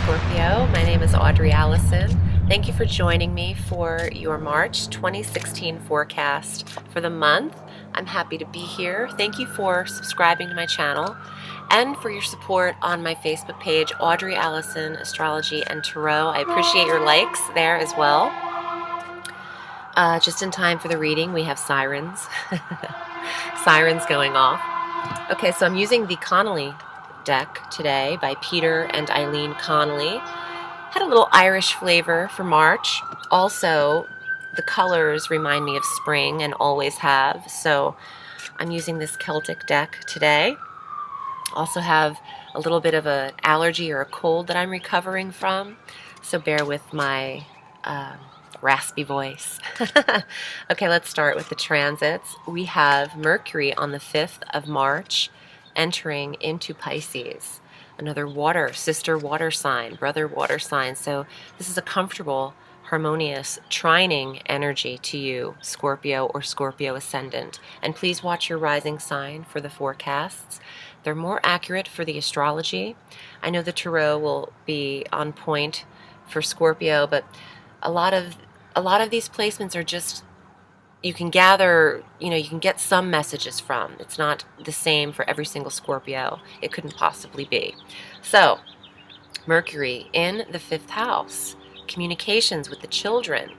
Scorpio. My name is Audrey Alison. Thank you for joining me for your March 2016 forecast for the month. I'm happy to be here. Thank you for subscribing to my channel and for your support on my Facebook page, Audrey Alison, Astrology and Tarot. I appreciate your likes there as well. Just in time for the reading, we have sirens. Sirens going off. Okay, so I'm using the Connolly deck today by Peter and Eileen Connolly. Had a little Irish flavor for March. Also, the colors remind me of spring and always have, so I'm using this Celtic deck today. Also have a little bit of an allergy or a cold that I'm recovering from, so bear with my raspy voice. Okay, let's start with the transits. We have Mercury on the 5th of March entering into Pisces, another water, sister water sign, brother water sign. So this is a comfortable, harmonious, trining energy to you, Scorpio or Scorpio ascendant. And please watch your rising sign for the forecasts. They're more accurate for the astrology. I know the tarot will be on point for Scorpio, but a lot of these placements are just, you can gather, you can get some messages from. It's not the same for every single Scorpio. It couldn't possibly be. So, Mercury in the 5th house, communications with the children,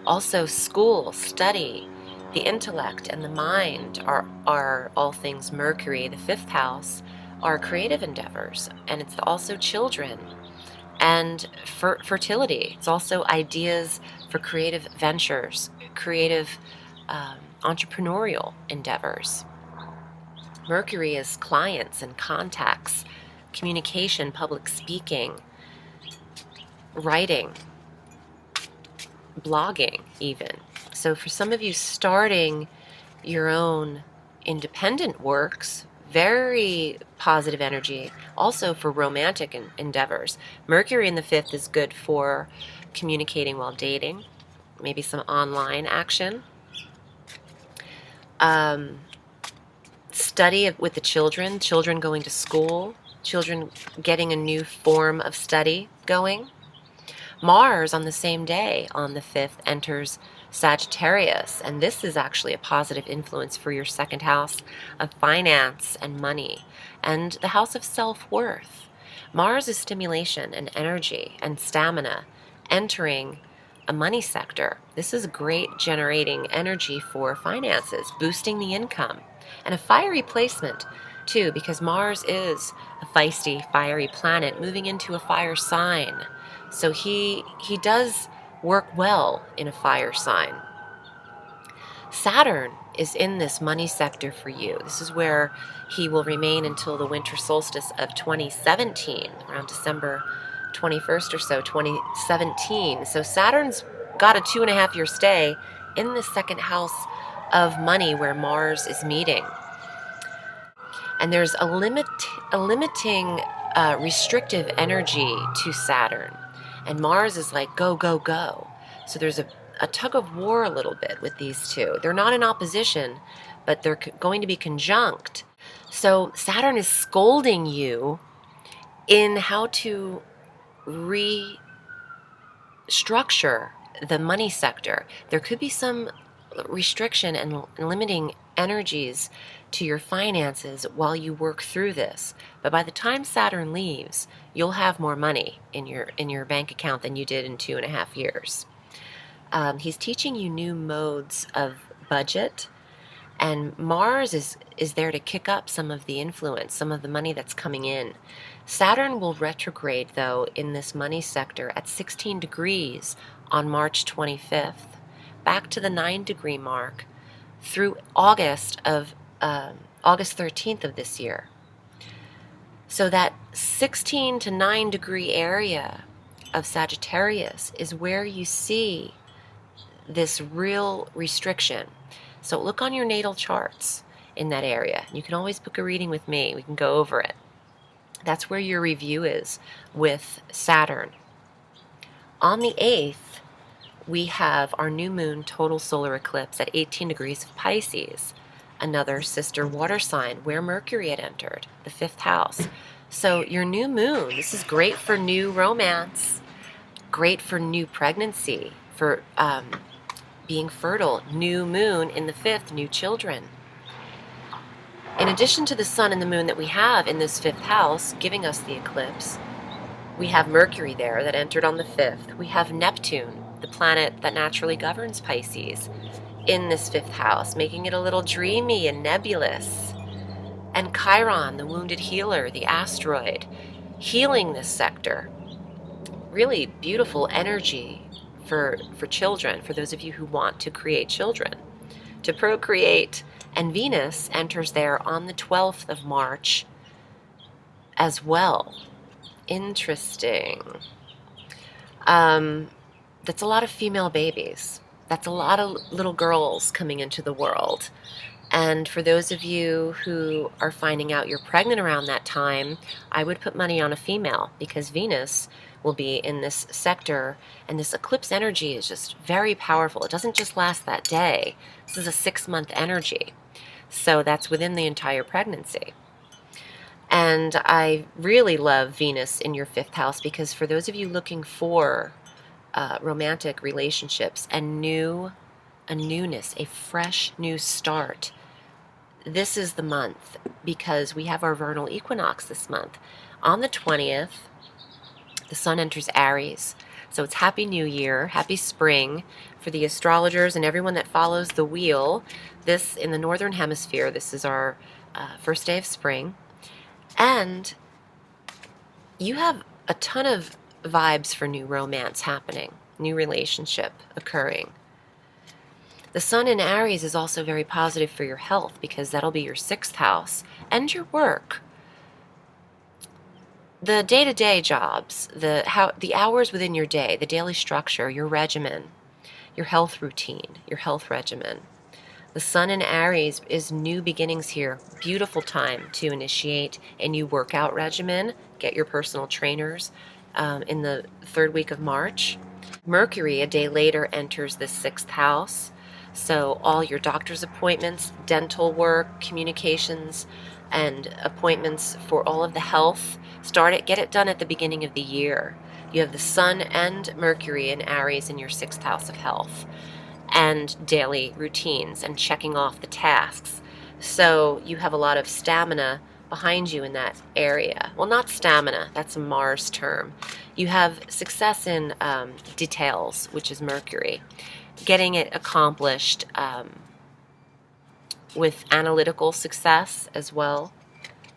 also school, study, the intellect and the mind are all things Mercury. The 5th house are creative endeavors, and it's also children and fertility. It's also ideas for creative ventures, creative entrepreneurial endeavors. Mercury is clients and contacts, communication, public speaking, writing, blogging even. So for some of you starting your own independent works, very positive energy. Also for romantic endeavors. Mercury in the 5th is good for communicating while dating, maybe some online action. Study with the children going to school, children getting a new form of study going. Mars on the same day, on the 5th, enters Sagittarius, and this is actually a positive influence for your 2nd house of finance and money, and the house of self-worth. Mars is stimulation and energy and stamina entering a money sector. This is great generating energy for finances, boosting the income, and a fiery placement too, because Mars is a feisty, fiery planet moving into a fire sign. So he does work well in a fire sign. Saturn is in this money sector for you. This is where he will remain until the winter solstice of 2017, around December 21st or so, 2017. So Saturn's got a 2.5-year stay in the 2nd house of money where Mars is meeting. And there's a limiting, restrictive energy to Saturn. And Mars is like, go, go, go. So there's a tug of war a little bit with these two. They're not in opposition, but they're going to be conjunct. So Saturn is scolding you in how to restructure the money sector. There could be some restriction and limiting energies to your finances while you work through this. But by the time Saturn leaves, you'll have more money in your bank account than you did in 2.5 years. He's teaching you new modes of budget, and Mars is there to kick up some of the influence, some of the money that's coming in. Saturn will retrograde, though, in this money sector at 16 degrees on March 25th, back to the 9-degree mark through August 13th of this year. So that 16 to 9-degree area of Sagittarius is where you see this real restriction. So look on your natal charts in that area. You can always book a reading with me. We can go over it. That's where your review is with Saturn. On the 8th, we have our new moon total solar eclipse at 18 degrees of Pisces, another sister water sign where Mercury had entered, the 5th house. So your new moon, this is great for new romance, great for new pregnancy, for being fertile. New moon in the 5th, new children. In addition to the sun and the moon that we have in this 5th house, giving us the eclipse, we have Mercury there that entered on the 5th. We have Neptune, the planet that naturally governs Pisces, in this 5th house, making it a little dreamy and nebulous. And Chiron, the wounded healer, the asteroid, healing this sector. Really beautiful energy for children, for those of you who want to create children, to procreate. And Venus enters there on the 12th of March as well. Interesting. That's a lot of female babies. That's a lot of little girls coming into the world. And for those of you who are finding out you're pregnant around that time, I would put money on a female, because Venus will be in this sector, and this eclipse energy is just very powerful. It doesn't just last that day. This is a 6-month energy. So that's within the entire pregnancy. And I really love Venus in your 5th house, because for those of you looking for romantic relationships and a newness, a fresh new start, this is the month, because we have our vernal equinox this month. On the 20th, the sun enters Aries. So it's Happy New Year, Happy Spring for the astrologers and everyone that follows the wheel. This, in the Northern Hemisphere, this is our first day of spring. And you have a ton of vibes for new romance happening, new relationship occurring. The sun in Aries is also very positive for your health, because that'll be your 6th house and your work. The day-to-day jobs, the hours within your day, the daily structure, your regimen, your health routine, your health regimen. The sun in Aries is new beginnings here. Beautiful time to initiate a new workout regimen. Get your personal trainers in the 3rd week of March. Mercury, a day later, enters the 6th house. So all your doctor's appointments, dental work, communications, and appointments for all of the health, get it done at the beginning of the year. You have the sun and Mercury in Aries in your 6th house of health, and daily routines and checking off the tasks. So you have a lot of stamina behind you in that area. Well, not stamina, that's a Mars term. You have success in details, which is Mercury. Getting it accomplished with analytical success as well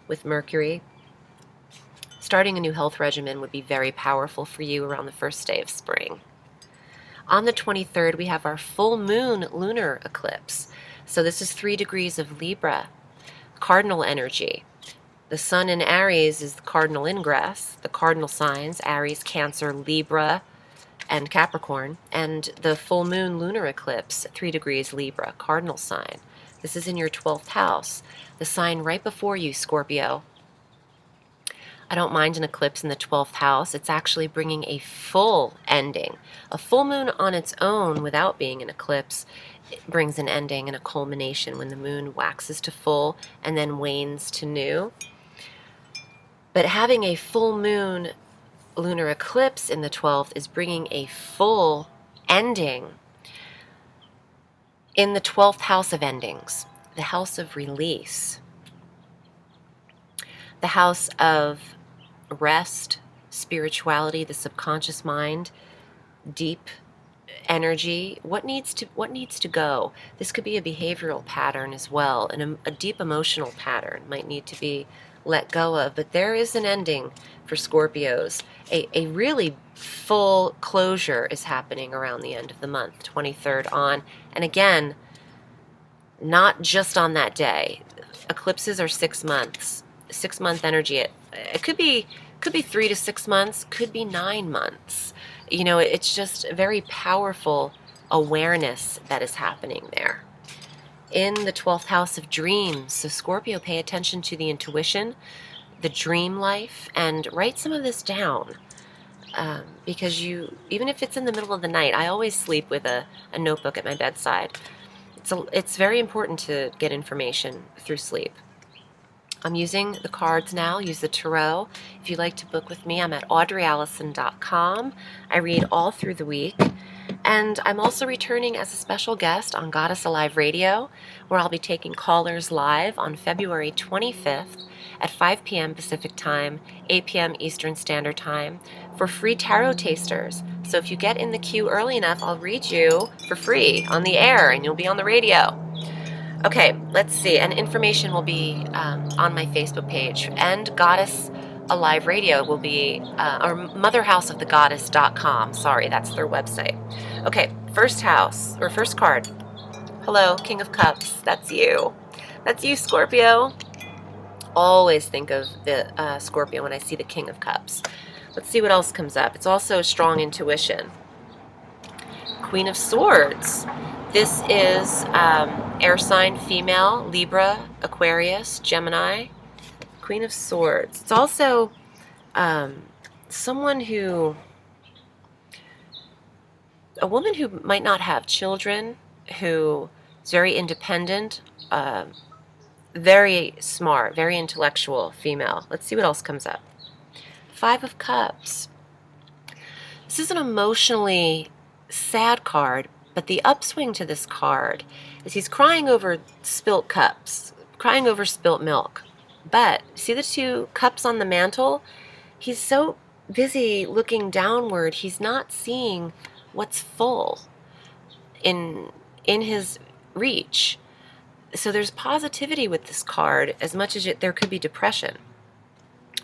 with Mercury. Starting a new health regimen would be very powerful for you around the 1st day of spring. On the 23rd, we have our full moon lunar eclipse. So this is 3 degrees of Libra, cardinal energy. The sun in Aries is the cardinal ingress, the cardinal signs, Aries, Cancer, Libra, and Capricorn. And the full moon lunar eclipse, 3 degrees Libra, cardinal sign. This is in your 12th house, the sign right before you, Scorpio. I don't mind an eclipse in the 12th house. It's actually bringing a full ending. A full moon on its own, without being an eclipse, it brings an ending and a culmination when the moon waxes to full and then wanes to new. But having a full moon lunar eclipse in the 12th is bringing a full ending in the 12th house of endings, the house of release, the house of rest, spirituality, the subconscious mind, deep energy. What needs to go? This could be a behavioral pattern as well, and a deep emotional pattern might need to be let go of. But there is an ending for Scorpios. A really full closure is happening around the end of the month, 23rd on. And again, not just on that day. Eclipses are 6 months. 6-month energy. It could be 3 to 6 months, could be 9 months. You know, it's just a very powerful awareness that is happening there. In the 12th house of dreams, so Scorpio, pay attention to the intuition, the dream life, and write some of this down. Because even if it's in the middle of the night, I always sleep with a notebook at my bedside. It's very important to get information through sleep. I'm using the cards now, use the tarot. If you'd like to book with me, I'm at audreyalison.com. I read all through the week. And I'm also returning as a special guest on Goddess Alive Radio, where I'll be taking callers live on February 25th at 5 p.m. Pacific Time, 8 p.m. Eastern Standard Time, for free tarot tasters. So if you get in the queue early enough, I'll read you for free on the air, and you'll be on the radio. Okay, let's see. And information will be on my Facebook page. And Goddess Alive Radio will be, or motherhouseofthegoddess.com. Sorry, that's their website. Okay, first house, or first card. Hello, King of Cups. That's you. That's you, Scorpio. Always think of the Scorpio when I see the King of Cups. Let's see what else comes up. It's also strong intuition. Queen of Swords. This is air sign female, Libra, Aquarius, Gemini. Queen of Swords. It's also someone who, a woman who might not have children, who is very independent, very smart, very intellectual female. Let's see what else comes up. Five of Cups. This is an emotionally sad card, but the upswing to this card is he's crying over spilt cups, crying over spilt milk. But see the two cups on the mantle? He's so busy looking downward, he's not seeing what's full in his reach. So there's positivity with this card as much as there could be depression.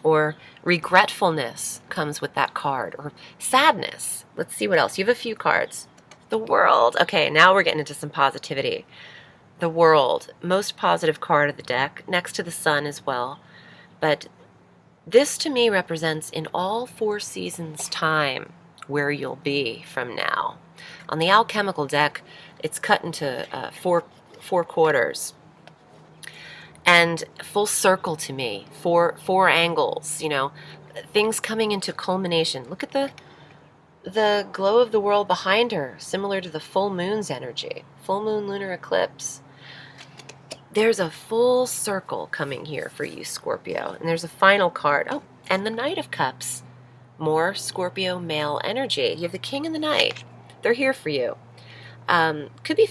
Or regretfulness comes with that card, or sadness. Let's see what else. You have a few cards. The World. Okay, now we're getting into some positivity. The World, most positive card of the deck, next to the Sun as well. But this to me represents in all 4 seasons time where you'll be from now. On the alchemical deck, it's cut into four quarters. And full circle to me, four angles, you know, things coming into culmination. Look at the glow of the world behind her, similar to the full moon's energy. Full moon lunar eclipse. There's a full circle coming here for you, Scorpio. And there's a final card. Oh, and the Knight of Cups. More Scorpio male energy. You have the King and the Knight. They're here for you. Could be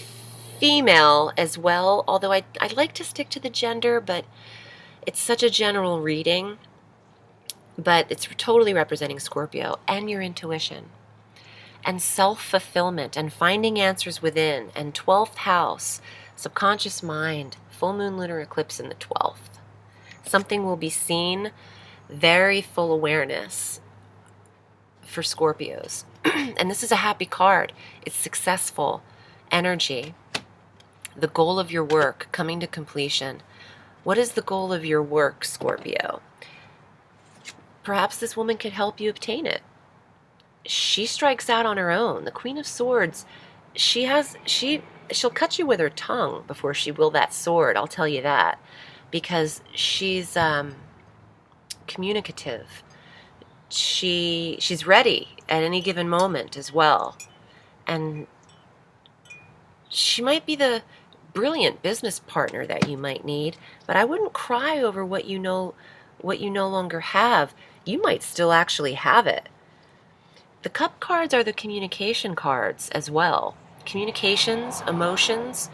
female as well, although I'd like to stick to the gender, but it's such a general reading. But it's totally representing Scorpio and your intuition and self-fulfillment and finding answers within, and 12th house, subconscious mind, full moon lunar eclipse in the 12th. Something will be seen, very full awareness for Scorpios. And this is a happy card. It's successful energy. The goal of your work coming to completion. What is the goal of your work, Scorpio? Perhaps this woman could help you obtain it. She strikes out on her own. The Queen of Swords, she'll cut you with her tongue before she will that sword, I'll tell you that. Because she's communicative. She's ready at any given moment as well. And she might be the brilliant business partner that you might need, but I wouldn't cry over what you no longer have. You might still actually have it. The cup cards are the communication cards as well. Communications, emotions.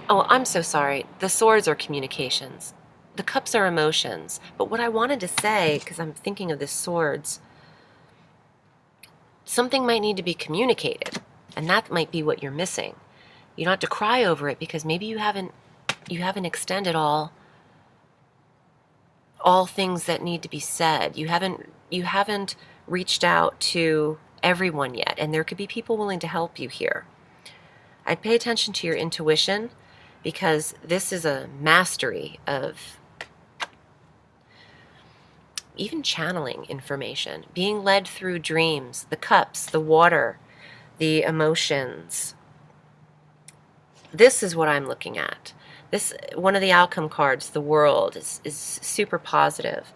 Oh, I'm so sorry. The swords are communications. The cups are emotions. But what I wanted to say, because I'm thinking of the swords, something might need to be communicated, and that might be what you're missing. You don't have to cry over it because maybe you haven't extended all things that need to be said. You haven't reached out to everyone yet, and there could be people willing to help you here. I'd pay attention to your intuition, because this is a mastery of even channeling information, being led through dreams, the cups, the water, the emotions. This is what I'm looking at. This, one of the outcome cards, the World, is super positive.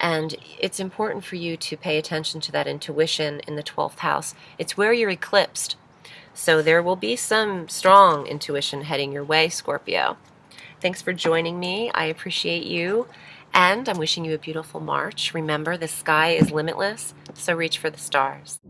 And it's important for you to pay attention to that intuition in the 12th house. It's where you're eclipsed. So there will be some strong intuition heading your way, Scorpio. Thanks for joining me. I appreciate you. And I'm wishing you a beautiful March. Remember, the sky is limitless, so reach for the stars.